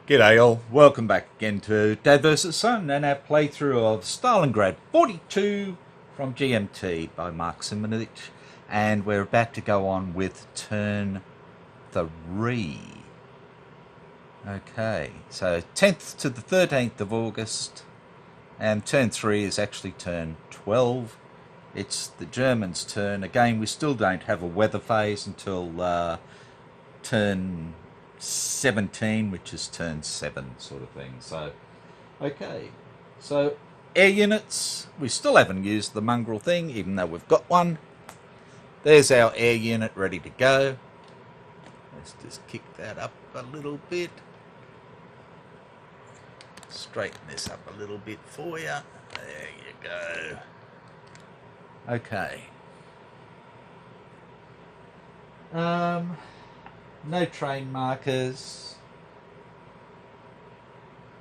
G'day all, welcome back again to Dad vs Son and our playthrough of Stalingrad 42 from GMT by Mark Simonovich, and we're about to go on with turn 3. Okay, so 10th to the 13th of August, and turn 3 is actually turn 12. It's the Germans' turn. Again, we still don't have a weather phase until turn 17, which is turn 7 sort of thing. So okay, so air units, we still haven't used the mongrel thing even though we've got one. There's our air unit ready to go. Let's just kick that up a little bit, straighten this up a little bit for you. There you go. Okay, no train markers,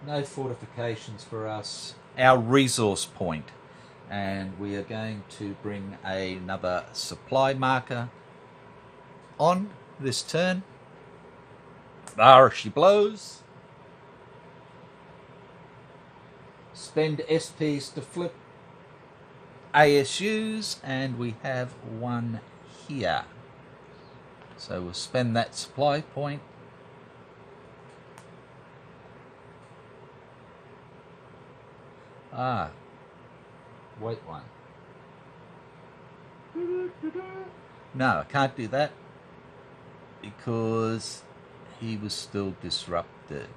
no fortifications for us. Our resource point, and we are going to bring another supply marker on this turn. There she blows. Spend SPs to flip ASUs, and we have one here. So we'll spend that supply point. Wait one. No, I can't do that because he was still disrupted,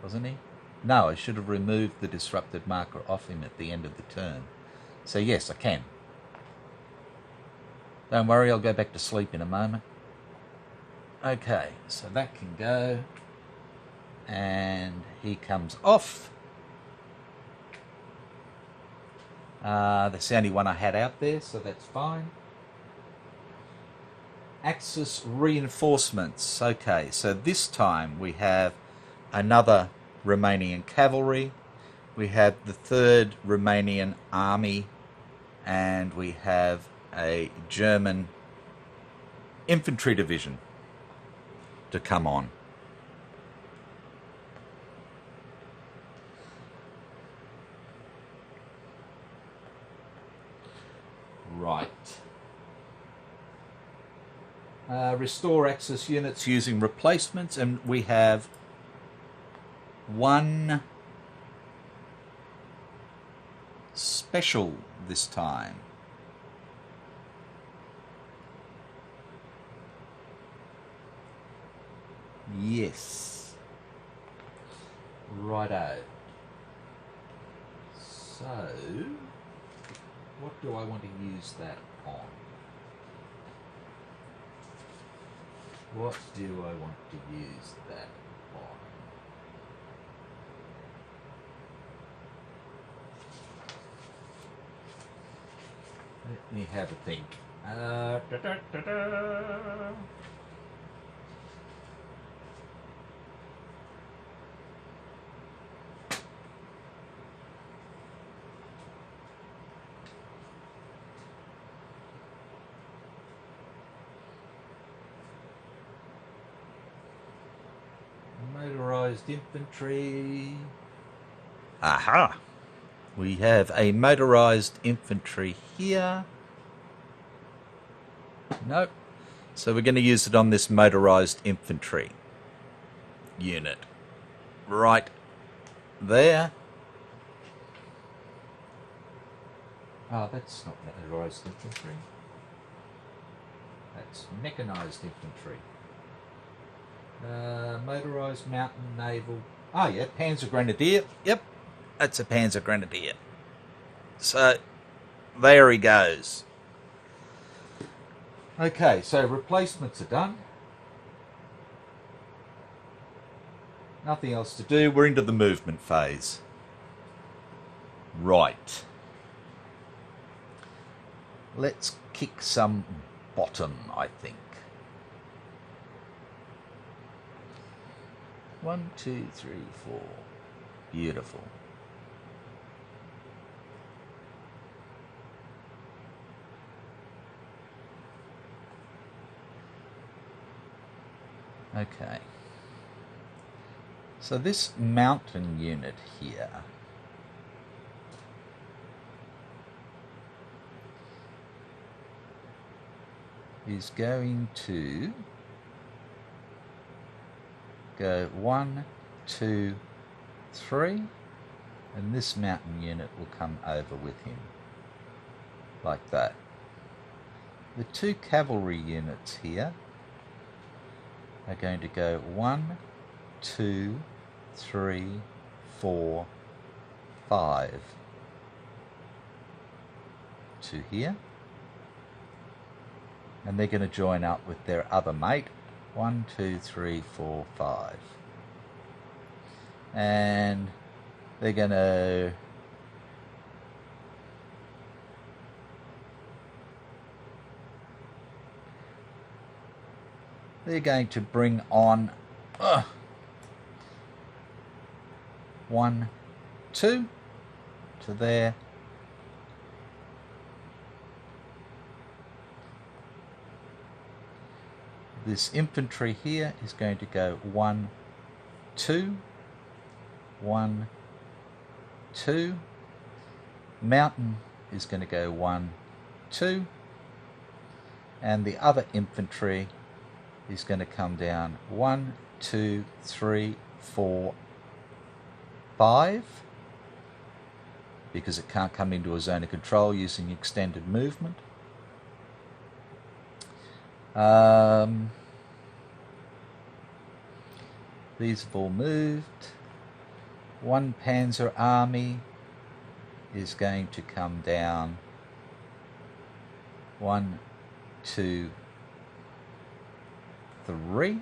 wasn't he? No, I should have removed the disrupted marker off him at the end of the turn. So yes, I can. Don't worry, I'll go back to sleep in a moment. Okay, so that can go. And he comes off. That's the only one I had out there, so that's fine. Axis reinforcements. Okay, so this time we have another Romanian cavalry. We have the 3rd Romanian army. And we have a German infantry division to come on. Right. Restore Axis units using replacements, and we have one special this time. Yes. Righto. So, what do I want to use that on? What do I want to use that on? Let me have a think. Motorized infantry. Aha! We have a motorized infantry here. Nope. So we're going to use it on this motorized infantry unit. Right there. Oh, that's not motorized infantry. That's mechanized infantry. Motorized mountain naval. Oh yeah, Panzer Grenadier. Yep, that's a Panzer Grenadier. So there he goes. Okay, so replacements are done. Nothing else to do. We're into the movement phase. Right. let's kick some bottom, I think. 1, 2, 3, 4. Beautiful. Okay. So this mountain unit here is going to go 1, 2, 3, and this mountain unit will come over with him, like that. The 2 cavalry units here are going to go 1, 2, 3, 4, 5 to here, and they're going to join up with their other mate. 1, 2, 3, 4, 5, and they're going to bring on 1, 2 to there. This infantry here is going to go 1, 2, 1, 2. Mountain is going to go 1, 2, and the other infantry is going to come down 1, 2, 3, 4, 5, because it can't come into a zone of control using extended movement. These have all moved. 1 Panzer Army is going to come down 1, 2, 3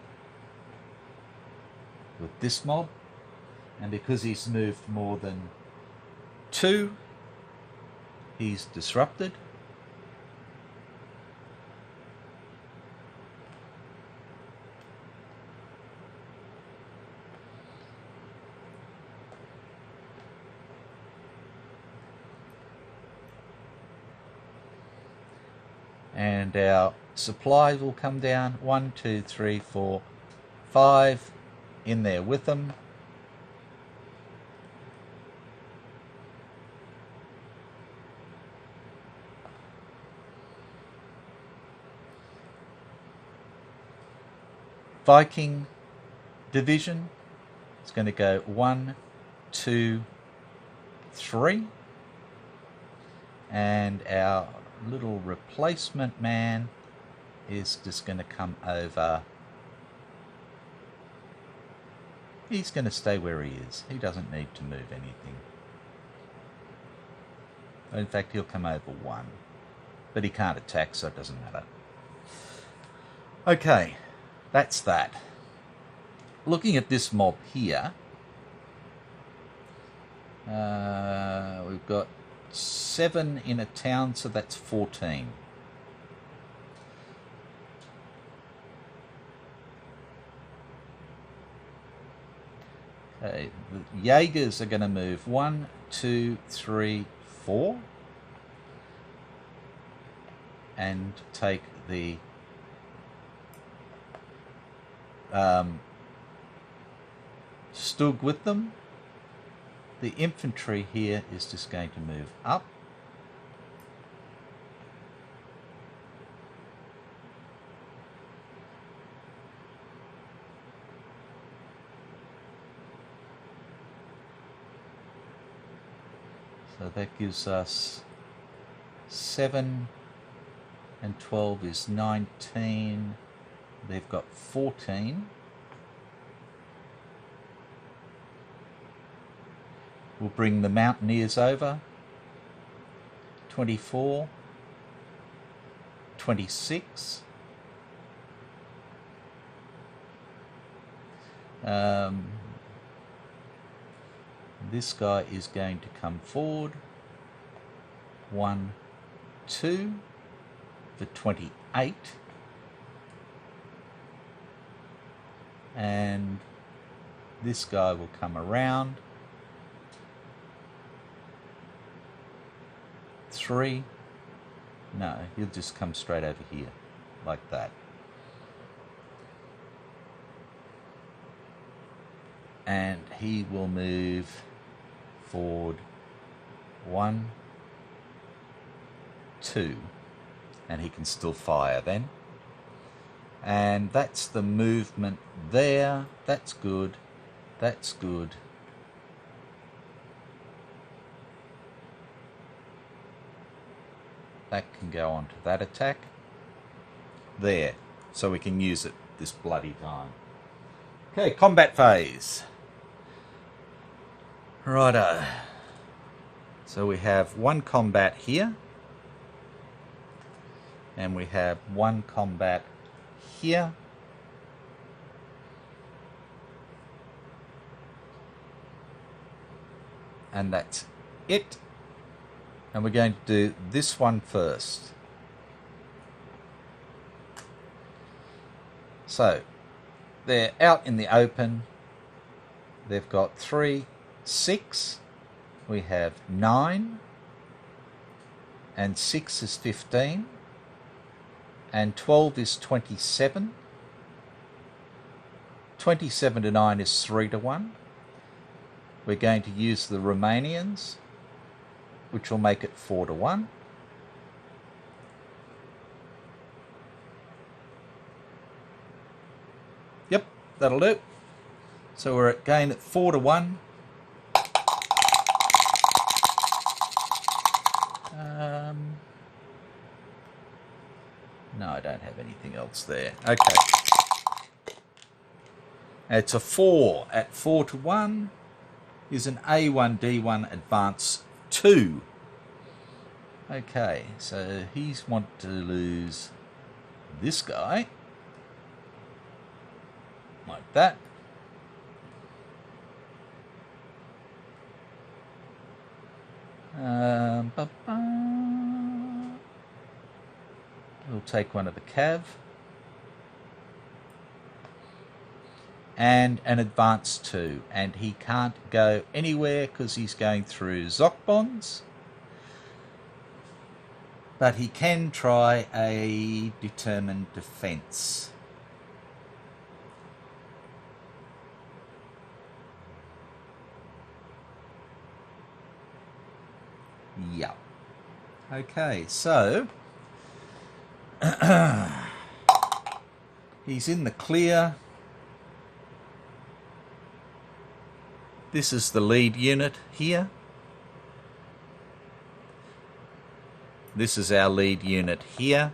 with this mob, and because he's moved more than 2, he's disrupted. And our supplies will come down 1, 2, 3, 4, 5 in there with them. Viking division is going to go 1, 2, 3, and our little replacement man is just going to come over. He's going to stay where he is. He doesn't need to move anything. In fact, he'll come over 1, but he can't attack, so it doesn't matter. Okay, that's that. Looking at this mob here, we've got 7 in a town, so that's 14. Okay, the Jaegers are going to move 1, 2, 3, 4 and take the Stug with them. The infantry here is just going to move up. So that gives us 7 and 12 is 19. They've got 14. We'll bring the Mountaineers over. 24. 26. This guy is going to come forward. 1, 2. for 28. And this guy will come around. 3. No, he'll just come straight over here, like that. And he will move forward 1, 2, and he can still fire then. And that's the movement there. That's good. That's good. That can go on to that attack. There. So we can use it this bloody time. Okay, combat phase. Righto. So we have 1 combat here. And we have 1 combat here. And that's it. And we're going to do this one first. So they're out in the open. They've got 3, 6. We have 9. And 6 is 15. And 12 is 27. 27 to 9 is 3 to 1. We're going to use the Romanians, which will make it 4 to 1. Yep, that'll do. So we're again at 4 to 1. No, I don't have anything else there. Okay. It's a 4 at 4 to 1 is an A1D1 advance 2. Okay, so he's want to lose this guy. Like that. We'll take one of the cav. And an advance 2. And he can't go anywhere because he's going through Zoc bonds. But he can try a determined defense. Yeah. Okay, so he's in the clear. This is the lead unit here. This is our lead unit here.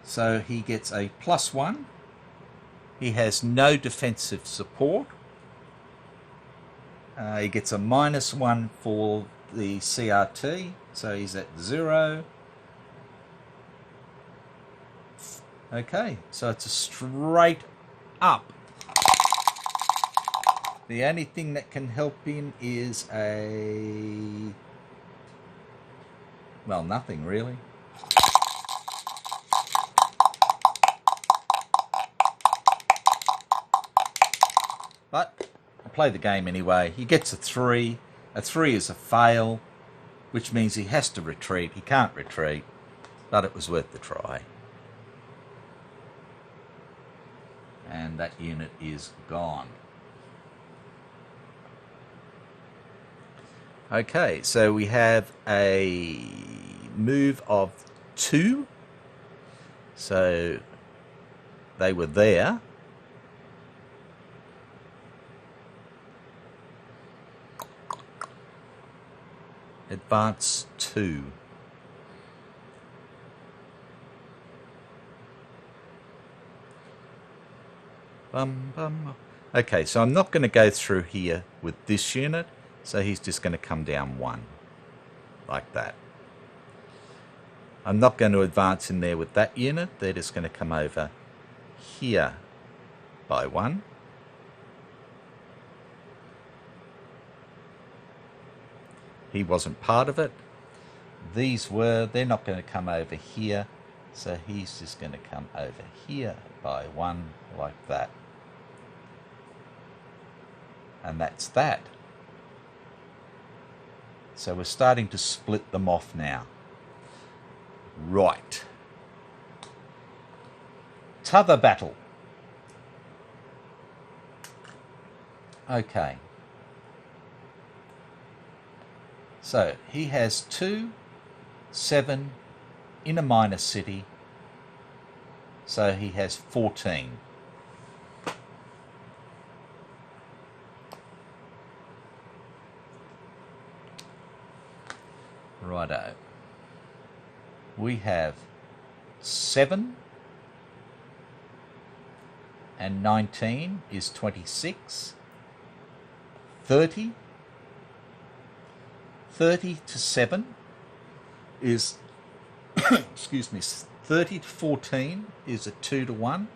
So he gets a +1. He has no defensive support. He gets a -1 for the CRT, so he's at 0. Okay, so it's a straight up. The only thing that can help him is well, nothing really. But I'll play the game anyway. He gets a 3. A 3 is a fail, which means he has to retreat. He can't retreat, but it was worth the try. And that unit is gone. Okay, so we have a move of 2. So they were there. Advance 2. Okay, so I'm not going to go through here with this unit, so he's just going to come down 1, like that. I'm not going to advance in there with that unit, they're just going to come over here by 1. he wasn't part of it. These were, they're not going to come over here, so he's just going to come over here by one like that. And that's that. So we're starting to split them off now. Right. T'other battle. Okay. So he has 2, 7 in a minor city. So he has 14. Righto. We have 7 and 19 is 26. 30 to 7 is excuse me, 30 to 14 is a 2 to 1.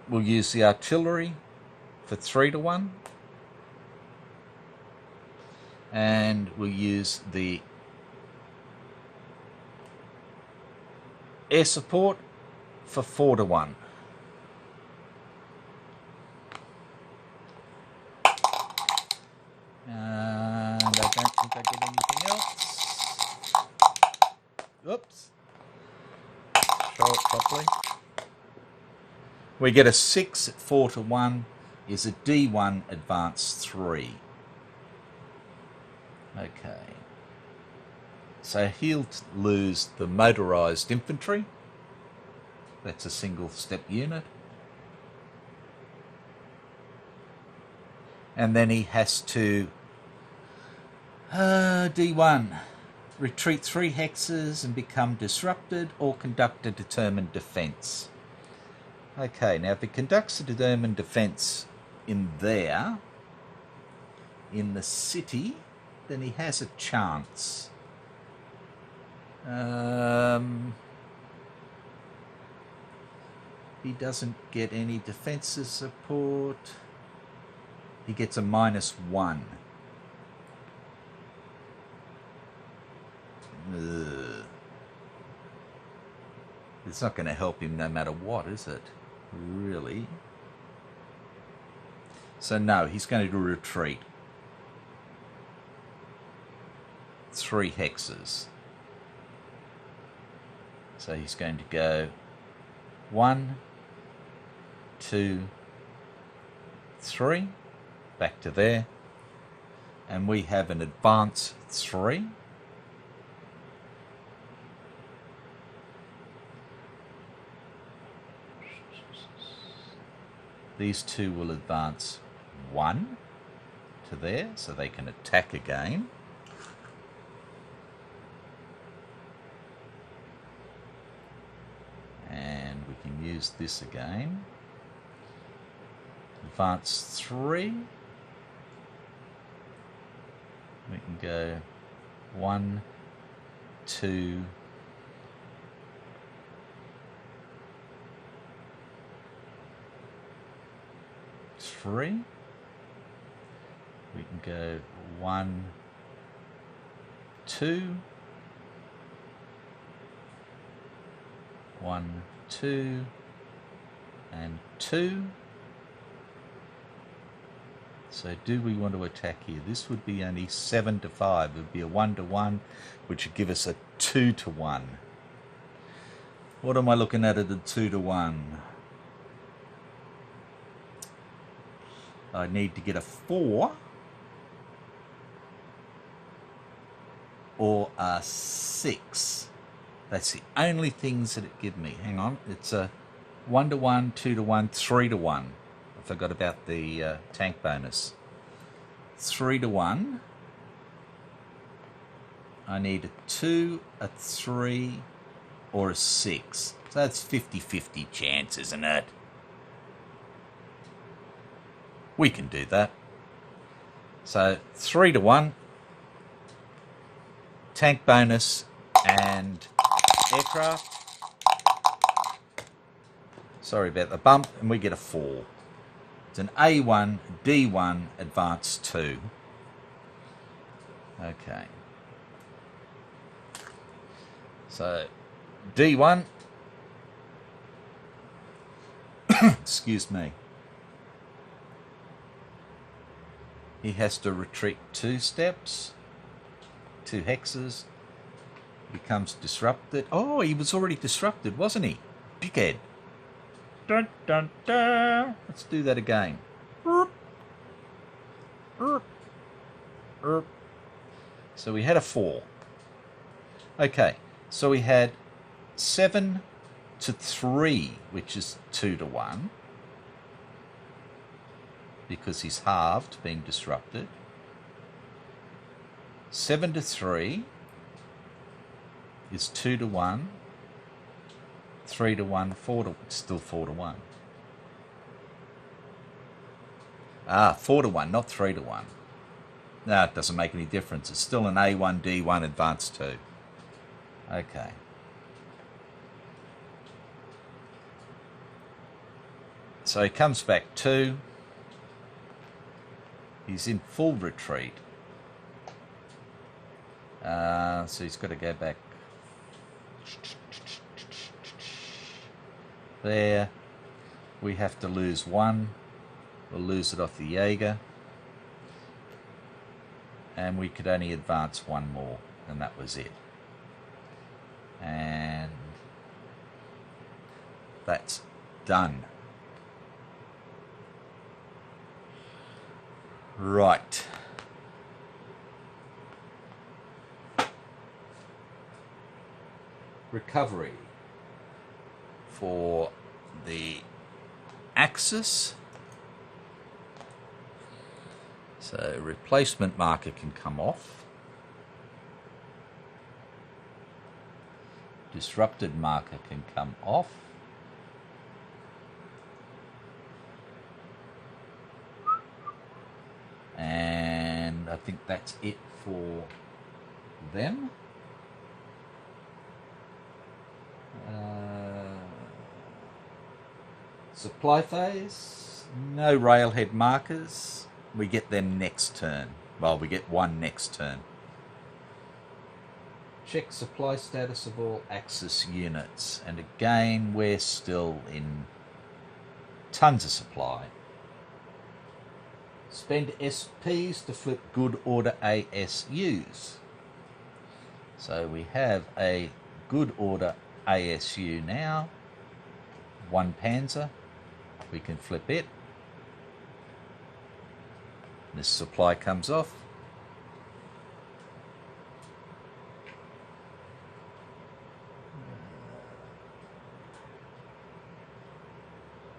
We'll use the artillery for 3 to 1. And we'll use the air support for 4 to 1. And I don't think I did anything else. Oops. Show it properly. We get a 6 at 4 to 1 is a D1 advance 3. Okay. So he'll lose the motorised infantry. That's a single step unit. And then he has to D1, retreat 3 hexes and become disrupted or conduct a determined defence. Okay, now if he conducts a determined defence in there, in the city, then he has a chance. He doesn't get any defensive support. He gets a -1. Ugh. It's not going to help him no matter what, is it? Really? So no, he's going to retreat. 3 hexes. So he's going to go 1, 2, 3, back to there, and we have an advance 3. These 2 will advance 1 to there, so they can attack again. And we can use this again. Advance 3. We can go 1, 2, 3. We can go 1, 2, 1, 2, and 2. So do we want to attack here? This would be only 7 to 5. It would be a 1 to 1, which would give us a 2 to 1. What am I looking at a 2 to 1? I need to get a 4 or a 6. That's the only things that it give me. Hang on, it's a 1 to 1, 2 to 1, 3 to 1. I forgot about the tank bonus. 3 to 1. I need a 2, a 3, or a 6. So that's 50-50 chance, isn't it? We can do that. So 3 to 1. Tank bonus and aircraft. Sorry about the bump, and we get a 4. It's an A1, D1, advance 2. Okay. So D1, excuse me, he has to retreat 2 steps, 2 hexes, becomes disrupted. Oh, he was already disrupted, wasn't he? Dickhead. Dun, dun, dun. Let's do that again. So we had a 4. Okay, so we had 7 to 3, which is 2 to 1, because he's halved, being disrupted. 7 to 3 is 2 to 1, 3 to 1, 4 to, still 4 to 1. 4 to 1, not 3 to 1. No, it doesn't make any difference. It's still an A1, D1, advanced 2. Okay. So he comes back 2. He's in full retreat. So he's got to go back there. We have to lose 1. We'll lose it off the Jaeger. And we could only advance 1 more, and that was it. And that's done. Right. Recovery for the Axis. So replacement marker can come off. Disrupted marker can come off. And I think that's it for them. Supply phase, no railhead markers. We get them next turn. Well, we get 1 next turn. Check supply status of all Axis units. And again, we're still in tons of supply. Spend SPs to flip good order ASUs. So we have a good order ASU now. 1 Panzer. We can flip it. This supply comes off.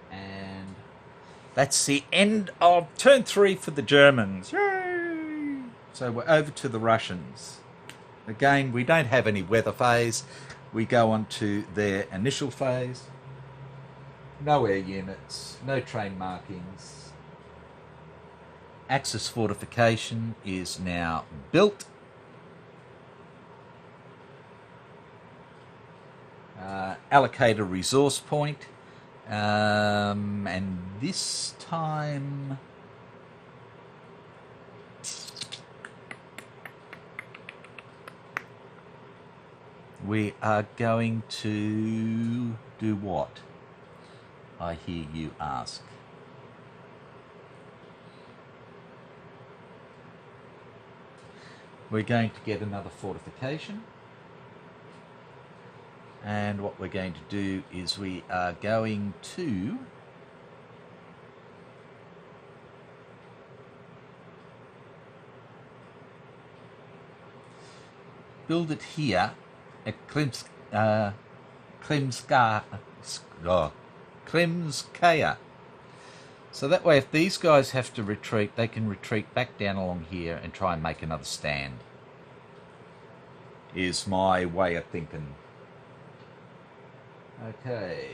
And that's the end of turn 3 for the Germans. Yay! So we're over to the Russians. Again, we don't have any weather phase. We go on to their initial phase. No air units, no train markings. Axis fortification is now built. Allocate a resource point. And this time we are going to do what? I hear you ask. We're going to get another fortification. And what we're going to do is we are going to build it here at Krimskaya. So that way, if these guys have to retreat, they can retreat back down along here and try and make another stand. Is my way of thinking. Okay.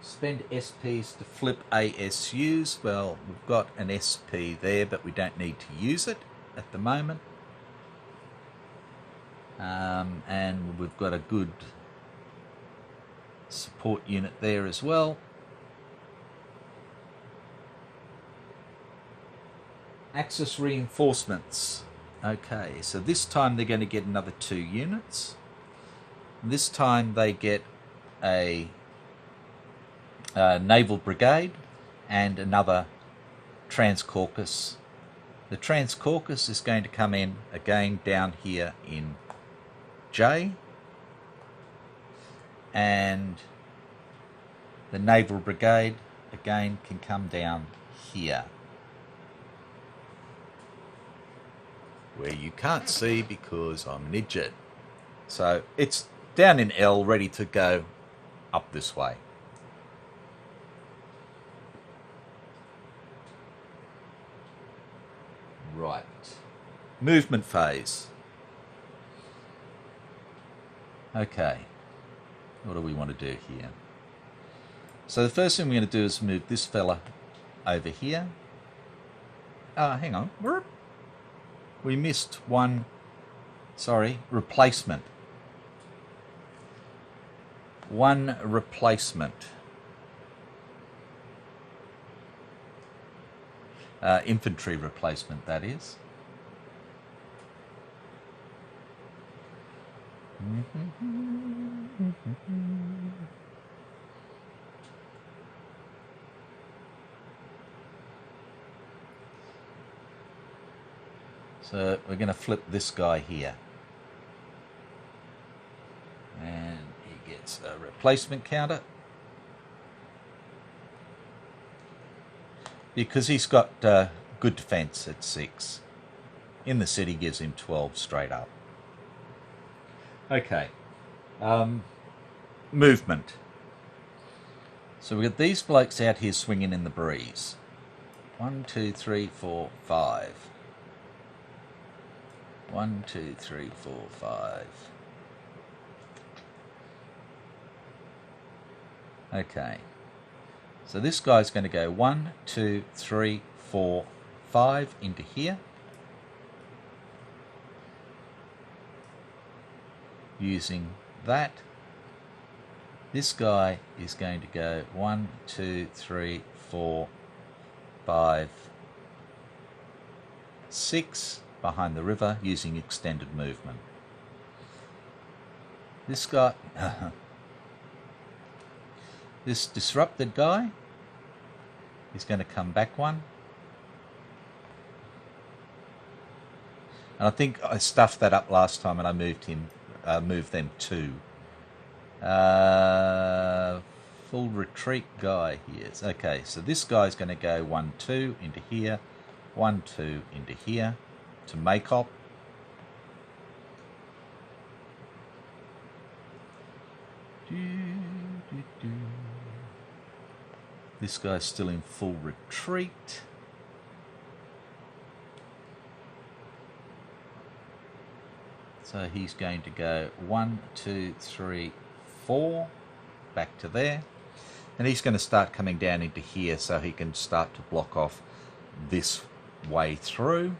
Spend SPs to flip ASUs. Well, we've got an SP there, but we don't need to use it at the moment. And we've got a good support unit there as well. Axis reinforcements. Okay, so this time they're going to get another 2 units. This time they get a naval brigade and another Trans-Caucasus. The Trans-Caucasus is going to come in again down here in J, and the naval brigade again can come down here, where you can't see because I'm an idiot. So it's down in L, ready to go up this way. Right. Movement phase. Okay. What do we want to do here? So the first thing we're going to do is move this fella over here. Hang on. We missed one. Sorry, replacement. One replacement. Infantry replacement, that is. So we're going to flip this guy here. And he gets a replacement counter. Because he's got good defense at 6. In the city gives him 12 straight up. Okay. Movement. So we've got these blokes out here swinging in the breeze. 1, 2, 3, 4, 5. 1, 2, 3, 4, 5. Okay. So this guy's going to go 1, 2, 3, 4, 5 into here. Using that. This guy is going to go 1, 2, 3, 4, 5, 6 behind the river using extended movement. This guy, this disrupted guy, is going to come back one. And I think I stuffed that up last time and I moved them 2. Full retreat guy here. Okay, so this guy's going to go 1, 2 into here, 1, 2 into here to Makop. This guy's still in full retreat. So he's going to go 1, 2, 3, 4 back to there. And he's going to start coming down into here so he can start to block off this way through.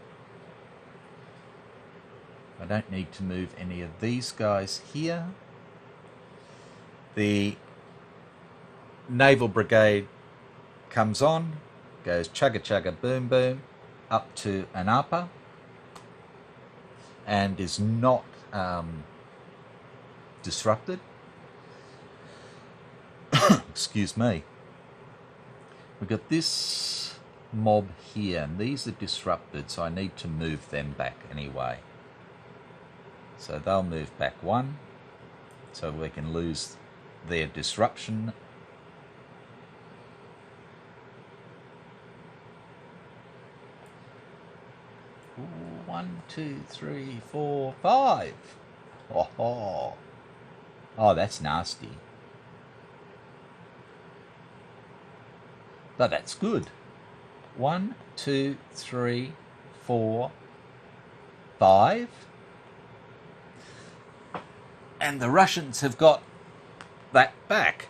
I don't need to move any of these guys here. The naval brigade comes on, goes chugga chugga boom boom up to Anapa, and is not disrupted. Excuse me. We've got this mob here, and these are disrupted, so I need to move them back anyway. So they'll move back 1, so we can lose their disruption. Ooh, 1, 2, 3, 4, 5. Oh, that's nasty. But that's good. 1, 2, 3, 4, 5. And the Russians have got that back.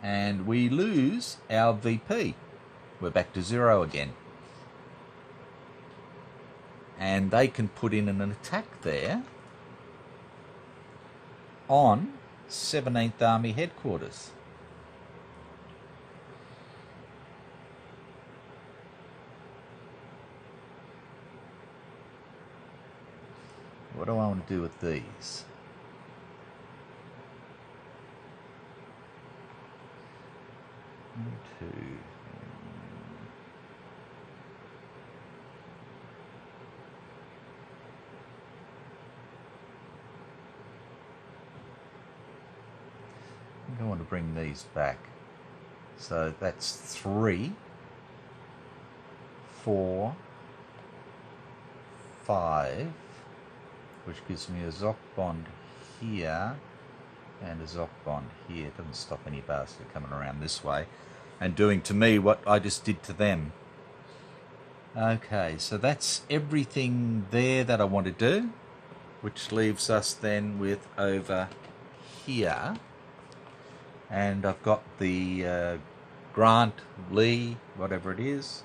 And we lose our VP. We're back to 0 again. And they can put in an attack there on 17th Army headquarters. what do I want to do with these? One, two. I think I want to bring these back. So that's 3, 4, 5, which gives me a Zoc bond here and a Zoc bond here. It doesn't stop any bastard coming around this way and doing to me what I just did to them. Okay, so that's everything there that I want to do, which leaves us then with over here. And I've got the Grant, Lee, whatever it is.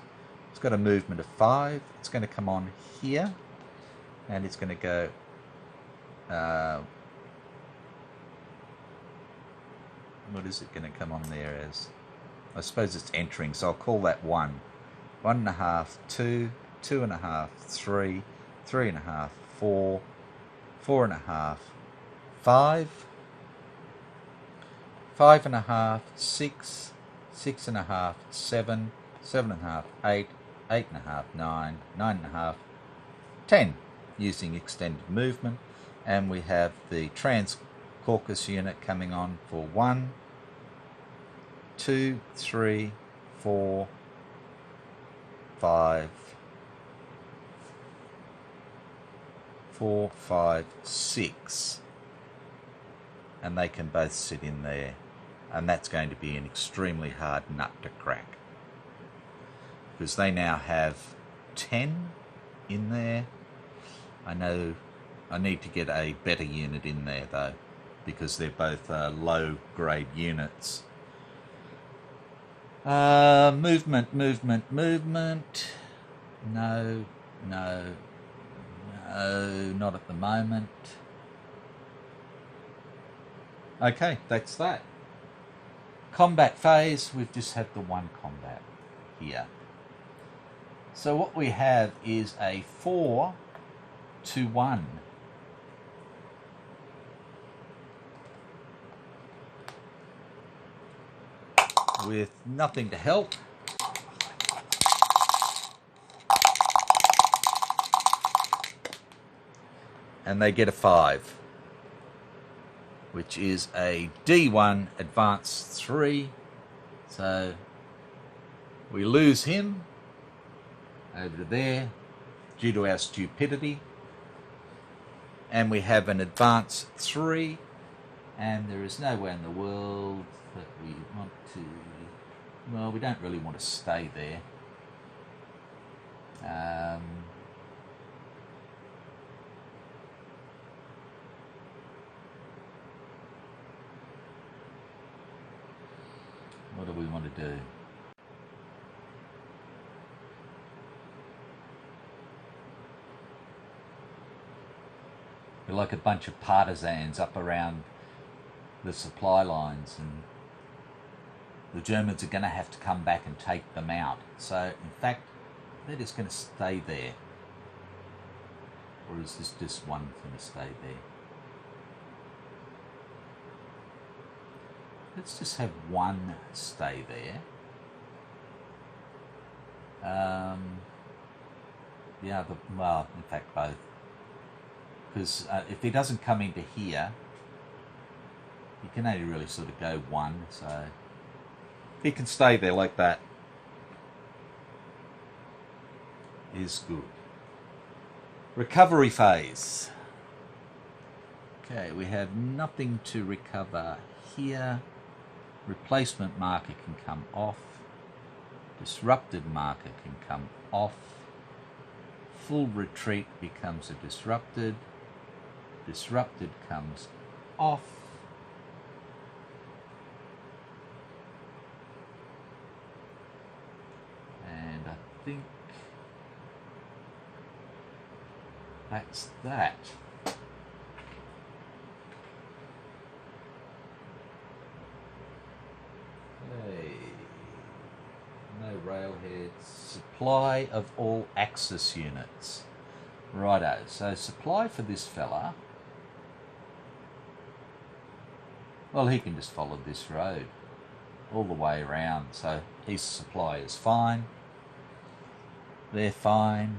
It's got a movement of 5. It's going to come on here. And it's going to go... what is it going to come on there as? I suppose it's entering, so I'll call that 1. 1.5, 2, 2.5, 3, 3.5, 4, 4.5, 5, 5.5, 6, 6.5, 7, 7.5, 8, 8.5, 9, 9.5, 10, using extended movement. And we have the trans-caucus unit coming on for 1, 2, 3, 4, 5, 4, 5, 6. And they can both sit in there. And that's going to be an extremely hard nut to crack, because they now have 10 in there. I know I need to get a better unit in there though, because they're both low grade units. Movement. No, not at the moment. Okay, that's that. Combat phase, we've just had the one combat here. So what we have is a 4-1. With nothing to help. And they get a 5. Which is a D1 advance 3. So we lose him over there due to our stupidity. And we have an advance 3. And there is nowhere in the world that we want to... Well, we don't really want to stay there. What do we want to do? We're like a bunch of partisans up around the supply lines, and the Germans are going to have to come back and take them out. So, in fact, they're just going to stay there. Or is this just one going to stay there? Let's just have one stay there. Well, in fact, both. Because if he doesn't come into here, he can only really sort of go one, so he can stay there like that. Is good. Recovery phase. Okay, we have nothing to recover here. Replacement marker can come off. Disrupted marker can come off. Full retreat becomes a disrupted. Disrupted comes off. And I think that's that. Hey, no railheads. Supply of all Axis units. Righto, so supply for this fella. Well, he can just follow this road all the way around, so his supply is fine. They're fine.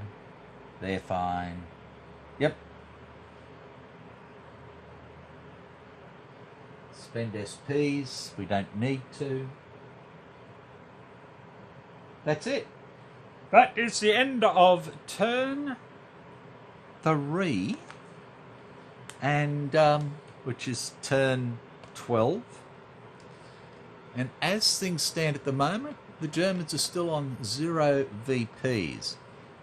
They're fine. Yep. Spend SPs. We don't need to. That's it. That is the end of turn 3, and which is turn 12. And as things stand at the moment, the Germans are still on 0 VPs,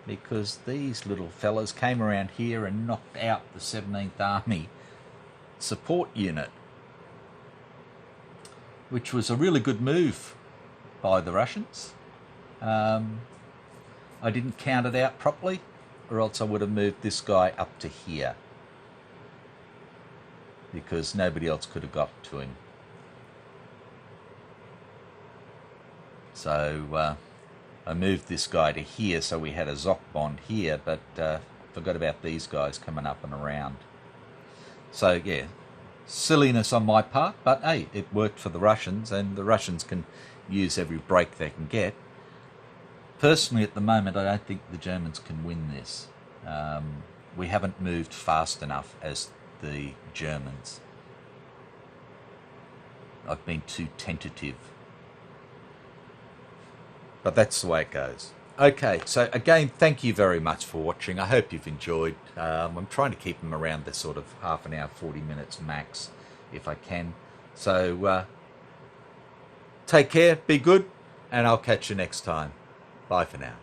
because these little fellas came around here and knocked out the 17th Army support unit, which was a really good move by the Russians. I didn't count it out properly, or else I would have moved this guy up to here, because nobody else could have got to him. So I moved this guy to here, so we had a Zoc bond here, but forgot about these guys coming up and around. So yeah, silliness on my part, but hey, it worked for the Russians, and the Russians can use every break they can get. Personally, at the moment, I don't think the Germans can win this. We haven't moved fast enough as the Germans. I've been too tentative. But that's the way it goes. Okay, so again, thank you very much for watching. I hope you've enjoyed. I'm trying to keep them around the sort of half an hour, 40 minutes max, if I can. So take care, be good, and I'll catch you next time. Bye for now.